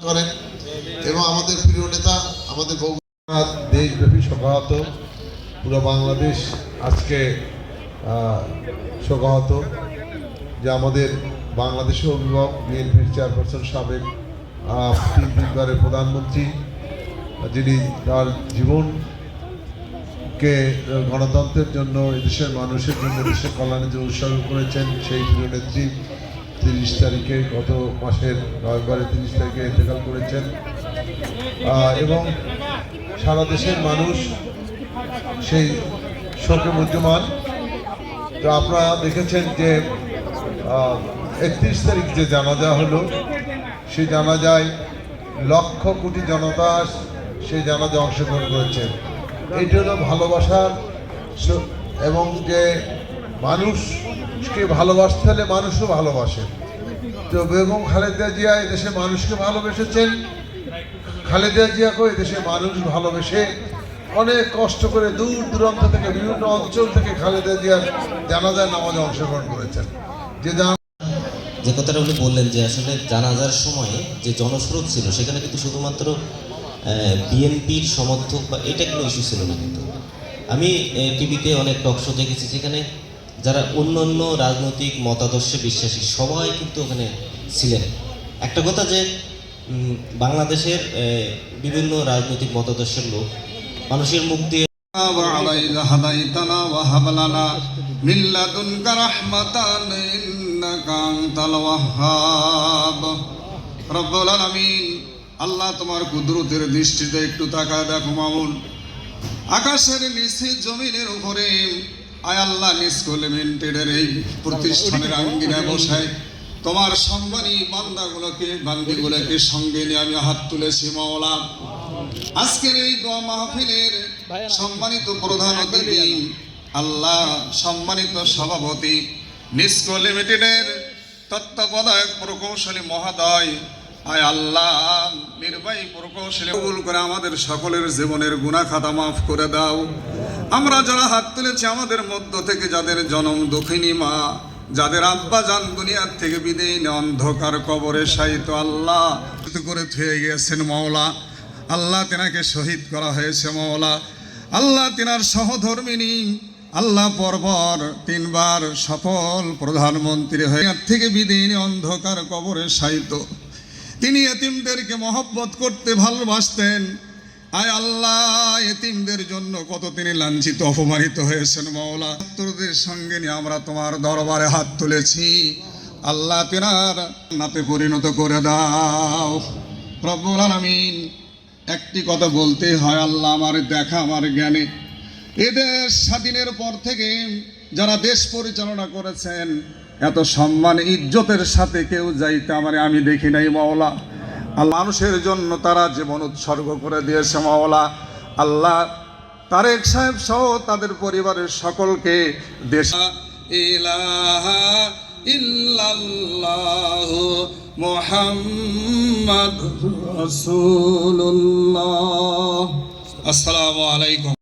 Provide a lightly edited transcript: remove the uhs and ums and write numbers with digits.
করেন এবং আমাদের প্রিয় নেতা আমাদের দেশব্যাপী শোকাহত, পুরো বাংলাদেশ আজকে শোকাহত যে আমাদের বাংলাদেশের অভিভাবক বিএনপির চেয়ারপারসন সাবেক 3 প্রধানমন্ত্রী, যিনি তার জীবনকে গণতন্ত্রের জন্য এদেশের মানুষের জন্য দেশের কল্যাণে যে উৎসর্গ করেছেন, সেই প্রিয় নেত্রী 30 তারিখে গত মাসের নভেম্বরের 30 তারিখে ইন্তেকাল করেছেন এবং সারা দেশের মানুষ সেই শোকে মুহ্যমান। তো আপনারা দেখেছেন যে 31 তারিখ যে জানাজা হলো, সেই জানাজায় লক্ষ কোটি জনতা সেই জানাজায় অংশগ্রহণ করেছেন। এটি হলো ভালোবাসার, এবং যে মানুষকে ভালোবাসতে হলে মানুষও ভালোবাসেন। তো বেগম খালেদা জিয়া এদেশের মানুষকে ভালোবেসেছেন, খালেদা জিয়াকেও এদেশের মানুষ ভালোবেসে অনেক কষ্ট করে দূর দূরান্ত থেকে বিভিন্ন অঞ্চল থেকে খালেদা জিয়ার জানাজার নামাজে অংশগ্রহণ করেছেন। যে কথাটা উনি বললেন যে আসলে জানাজার সময় যে জনস্রোত ছিল, সেখানে কিন্তু শুধুমাত্র বিএনপির সমর্থক বা এটা কোনো ইস্যু ছিল না। কিন্তু আমি টিভিতে অনেক টক শো দেখেছি, সেখানে যারা অন্য অন্য রাজনৈতিক মতাদর্শে বিশ্বাসী সবাই কিন্তু ওখানে ছিলেন। একটা কথা যে বাংলাদেশের বিভিন্ন রাজনৈতিক মতাদর্শের লোক মানুষের মুখ দিয়ে আল্লাহ তোমার কুদরতের দৃষ্টিতে একটু তাকায় দেখো মামুন, আকাশের নিচে জমিনের উপরে আয় আল্লাহ নিষ্কল লিমিটেডের এই প্রতিষ্ঠানের আঙ্গিনায় বসায় তোমার সম্মানী বান্দিগুলোকে সঙ্গে নিয়ে আমি হাত তুলেছি মাওলা। আজকের এই দোয়া মাহফিলের সম্মানিত প্রধান অতিথি আল্লাহ, সম্মানিত সভাপতি নিষ্কল লিমিটেডের তত্ত্বাবধায়ক প্রকৌশলী মহোদয়, আয় আল্লাহ নির্বাহী প্রকৌশলী কবুল করে আমাদের সকলের জীবনের গুনাহ খাতা মাফ করে দাও। আমরা যারা হাত তুলেছি আমাদের মধ্য থেকে যাদের জনম দক্ষিণী মা, যাদের আব্বা জান দুনিয়ার থেকে বিদায় নিয়ে অন্ধকার কবরে শায়িত, আল্লাহ করে থুয়ে গিয়েছেন মাওলা। আল্লাহ তেনাকে শহীদ করা হয়েছে মাওলা। আল্লাহ তেনার সহধর্মিনী আল্লাহ পরপর 3 বার সফল প্রধানমন্ত্রী হয়ে থেকে বিদায় নিয়ে অন্ধকার কবরে শায়িত। তিনি এতিমদেরকে মহব্বত করতে ভালোবাসতেন। আয় আল্লাহ এতিমদের জন্য কত তিনি লাঞ্ছিত অপমানিত হয়েছেন মাওলা। ছাত্রদের সঙ্গে নিয়ে আমরা তোমার দরবারে হাত তুলেছি, আল্লাহ তেনার নাতে পরিণত করে দাও রব্বুল আলামিন। একটি কথা বলতে হয়, আল্লাহ আমার দেখা আমার জ্ঞানে এদেশ স্বাধীনের পর থেকে যারা দেশ পরিচালনা করেছেন এত সম্মান ইজ্জতের সাথে কেউ যাইতে আমি দেখি নাই মাওলা। আল্লাহ মানুষের জন্য তারা জীবন উৎসর্গ করে দিয়েছে মাওলা। আল্লাহ তারেক সাহেব সহ তাদের পরিবারের সকলকে দেশ ইলাহা ইল্লাল্লাহু মুহাম্মাদুর রাসূলুল্লাহ। আসসালামু আলাইকুম।